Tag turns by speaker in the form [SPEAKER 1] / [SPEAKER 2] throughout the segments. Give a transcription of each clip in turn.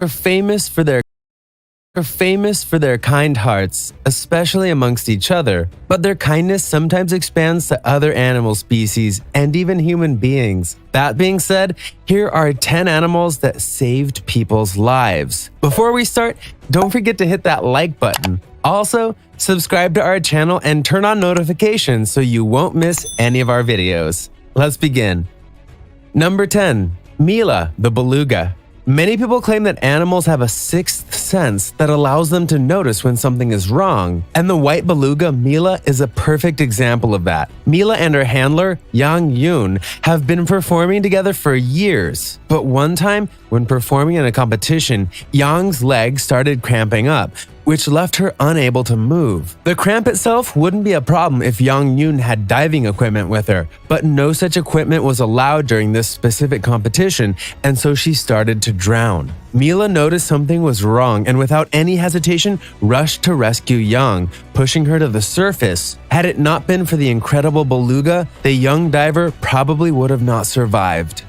[SPEAKER 1] are famous for their kind hearts, especially amongst each other, but their kindness sometimes expands to other animal species and even human beings. That being said, here are 10 animals that saved people's lives. Before we start, don't forget to hit that like button. Also, subscribe to our channel and turn on notifications so you won't miss any of our videos. Let's begin. Number 10. Mila, the beluga. Many people claim that animals have a sixth sense that allows them to notice when something is wrong, and the white beluga Mila is a perfect example of that. Mila and her handler, Yang Yun, have been performing together for years, but one time, when performing in a competition, Yang's leg started cramping up, which left her unable to move. The cramp itself wouldn't be a problem if Yang Yun had diving equipment with her, but no such equipment was allowed during this specific competition, and so she started to drown. Mila noticed something was wrong and without any hesitation rushed to rescue Yang, pushing her to the surface. Had it not been for the incredible beluga, the young diver probably would have not survived.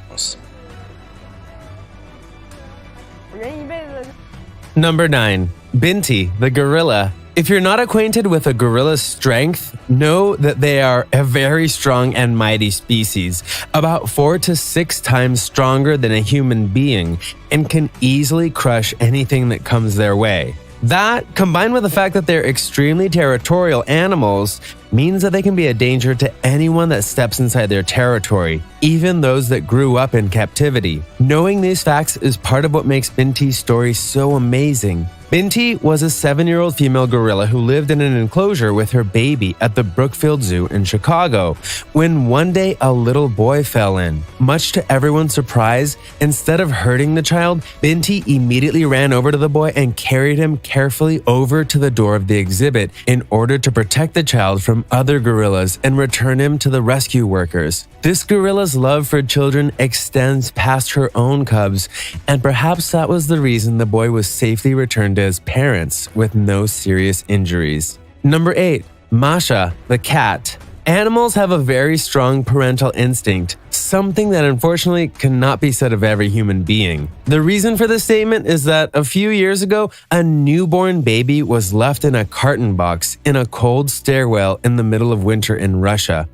[SPEAKER 1] Number 9. Binti, the gorilla. If you're not acquainted with a gorilla's strength, know that they are a very strong and mighty species, about 4 to 6 times stronger than a human being, and can easily crush anything that comes their way. That, combined with the fact that they're extremely territorial animals, means that they can be a danger to anyone that steps inside their territory, even those that grew up in captivity. Knowing these facts is part of what makes Binti's story so amazing. Binti was a 7-year-old female gorilla who lived in an enclosure with her baby at the Brookfield Zoo in Chicago, when one day a little boy fell in. Much to everyone's surprise, instead of hurting the child, Binti immediately ran over to the boy and carried him carefully over to the door of the exhibit in order to protect the child from other gorillas and return him to the rescue workers. This gorilla's love for children extends past her own cubs, and perhaps that was the reason the boy was safely returned to his parents with no serious injuries. Number 8. Masha, the cat. Animals have a very strong parental instinct, something that unfortunately cannot be said of every human being. The reason for this statement is that a few years ago, a newborn baby was left in a carton box in a cold stairwell in the middle of winter in Russia.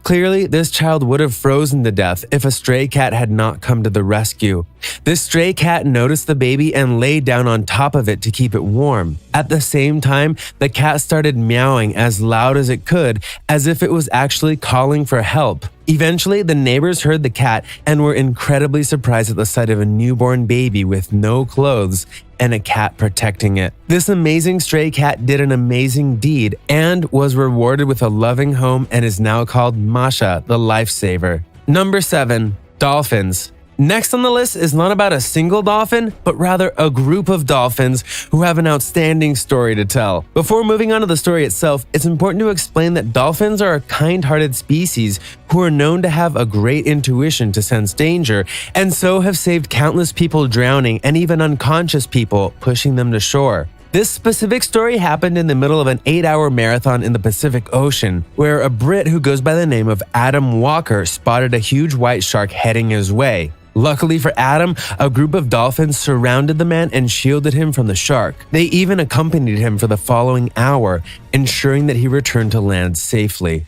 [SPEAKER 1] Clearly, this child would have frozen to death if a stray cat had not come to the rescue. This stray cat noticed the baby and laid down on top of it to keep it warm. At the same time, the cat started meowing as loud as it could, as if it was actually calling for help. Eventually, the neighbors heard the cat and were incredibly surprised at the sight of a newborn baby with no clothes and a cat protecting it. This amazing stray cat did an amazing deed and was rewarded with a loving home and is now called Masha, the lifesaver. Number 7. Dolphins. Next on the list is not about a single dolphin, but rather a group of dolphins who have an outstanding story to tell. Before moving on to the story itself, it's important to explain that dolphins are a kind-hearted species who are known to have a great intuition to sense danger, and so have saved countless people drowning and even unconscious people, pushing them to shore. This specific story happened in the middle of an 8-hour marathon in the Pacific Ocean, where a Brit who goes by the name of Adam Walker spotted a huge white shark heading his way. Luckily for Adam, a group of dolphins surrounded the man and shielded him from the shark. They even accompanied him for the following hour, ensuring that he returned to land safely.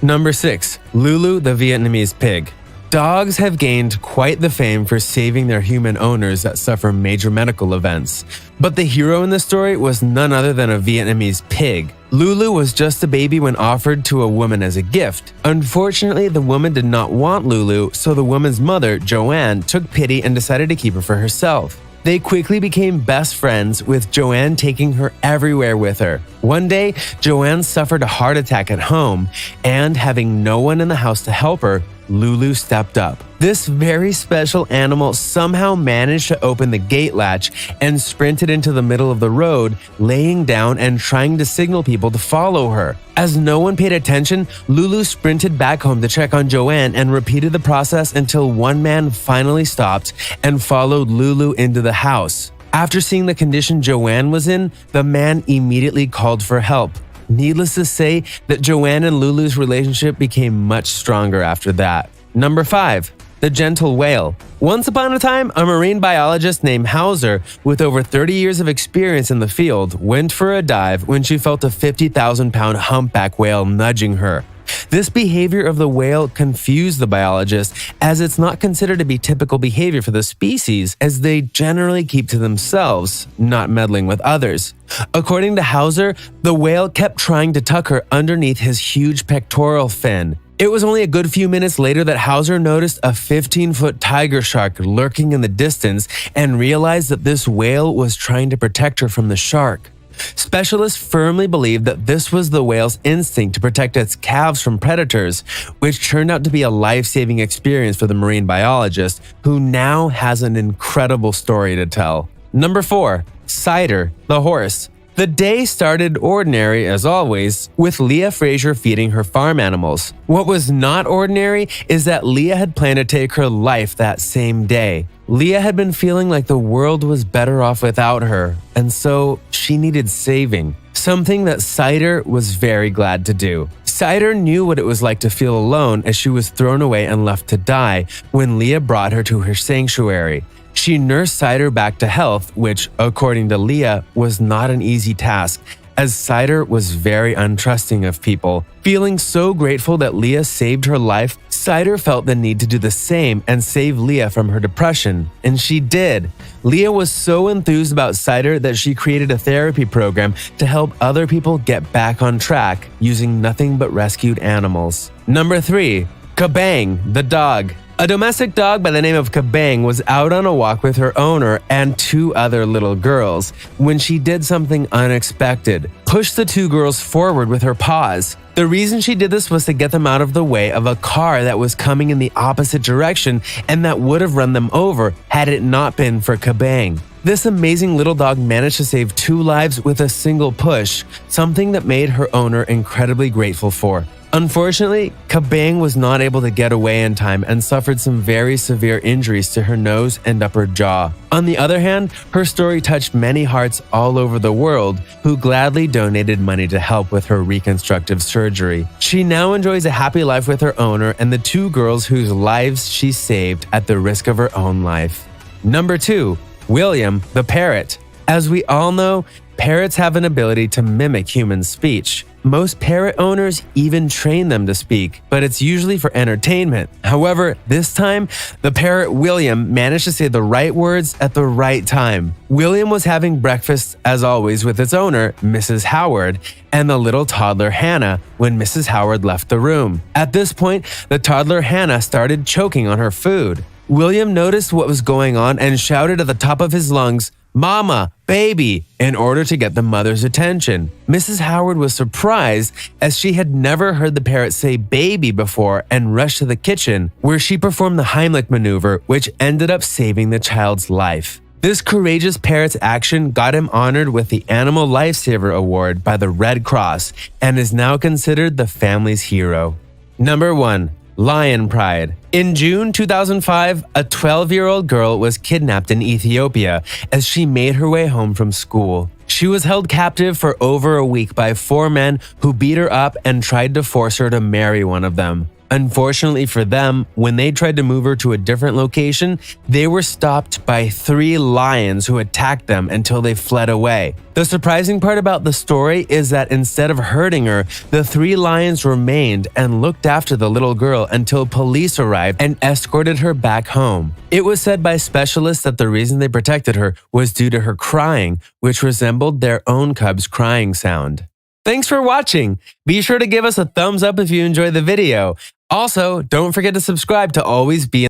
[SPEAKER 1] Number 6. Lulu, the Vietnamese pig. Dogs have gained quite the fame for saving their human owners that suffer major medical events. But the hero in the story was none other than a Vietnamese pig. Lulu was just a baby when offered to a woman as a gift. Unfortunately, the woman did not want Lulu, so the woman's mother, Joanne, took pity and decided to keep her for herself. They quickly became best friends, with Joanne taking her everywhere with her. One day, Joanne suffered a heart attack at home, and having no one in the house to help her, Lulu stepped up. This very special animal somehow managed to open the gate latch and sprinted into the middle of the road, laying down and trying to signal people to follow her. As no one paid attention, Lulu sprinted back home to check on Joanne and repeated the process until one man finally stopped and followed Lulu into the house. After seeing the condition Joanne was in, the man immediately called for help. Needless to say that Joanne and Lulu's relationship became much stronger after that. Number 5. The gentle whale. Once upon a time, a marine biologist named Hauser, with over 30 years of experience in the field, went for a dive when she felt a 50,000-pound humpback whale nudging her. This behavior of the whale confused the biologist, as it's not considered to be typical behavior for the species, as they generally keep to themselves, not meddling with others. According to Hauser, the whale kept trying to tuck her underneath his huge pectoral fin. It was only a good few minutes later that Hauser noticed a 15-foot tiger shark lurking in the distance and realized that this whale was trying to protect her from the shark. Specialists firmly believe that this was the whale's instinct to protect its calves from predators, which turned out to be a life-saving experience for the marine biologist, who now has an incredible story to tell. Number 4. Cider, the horse. The day started ordinary, as always, with Leah Fraser feeding her farm animals. What was not ordinary is that Leah had planned to take her life that same day. Leah had been feeling like the world was better off without her, and so she needed saving. Something that Cider was very glad to do. Cider knew what it was like to feel alone as she was thrown away and left to die when Leah brought her to her sanctuary. She nursed Cider back to health, which, according to Leah, was not an easy task, as Cider was very untrusting of people. Feeling so grateful that Leah saved her life, Cider felt the need to do the same and save Leah from her depression, and she did. Leah was so enthused about Cider that she created a therapy program to help other people get back on track using nothing but rescued animals. Number 3. Kabang, the dog. A domestic dog by the name of Kabang was out on a walk with her owner and 2 other little girls when she did something unexpected: pushed the 2 girls forward with her paws. The reason she did this was to get them out of the way of a car that was coming in the opposite direction and that would have run them over had it not been for Kabang. This amazing little dog managed to save 2 lives with a single push, something that made her owner incredibly grateful for. Unfortunately, Kabang was not able to get away in time and suffered some very severe injuries to her nose and upper jaw. On the other hand, her story touched many hearts all over the world who gladly donated money to help with her reconstructive surgery. She now enjoys a happy life with her owner and the 2 girls whose lives she saved at the risk of her own life. Number 2. William, the parrot. As we all know, parrots have an ability to mimic human speech. Most parrot owners even train them to speak, but it's usually for entertainment. However, this time, the parrot William managed to say the right words at the right time. William was having breakfast, as always, with its owner, Mrs. Howard, and the little toddler Hannah when Mrs. Howard left the room. At this point, the toddler Hannah started choking on her food. William noticed what was going on and shouted at the top of his lungs, "Mama, baby," in order to get the mother's attention. Mrs. Howard was surprised, as she had never heard the parrot say baby before, and rushed to the kitchen, where she performed the Heimlich maneuver, which ended up saving the child's life. This courageous parrot's action got him honored with the Animal Lifesaver Award by the Red Cross and is now considered the family's hero. Number 1. Lion Pride. In June 2005, a 12-year-old girl was kidnapped in Ethiopia as she made her way home from school. She was held captive for over a week by 4 men who beat her up and tried to force her to marry one of them. Unfortunately for them, when they tried to move her to a different location, they were stopped by 3 lions who attacked them until they fled away. The surprising part about the story is that instead of hurting her, the 3 lions remained and looked after the little girl until police arrived and escorted her back home. It was said by specialists that the reason they protected her was due to her crying, which resembled their own cub's crying sound. Thanks for watching. Be sure to give us a thumbs up if you enjoyed the video. Also, don't forget to subscribe to always be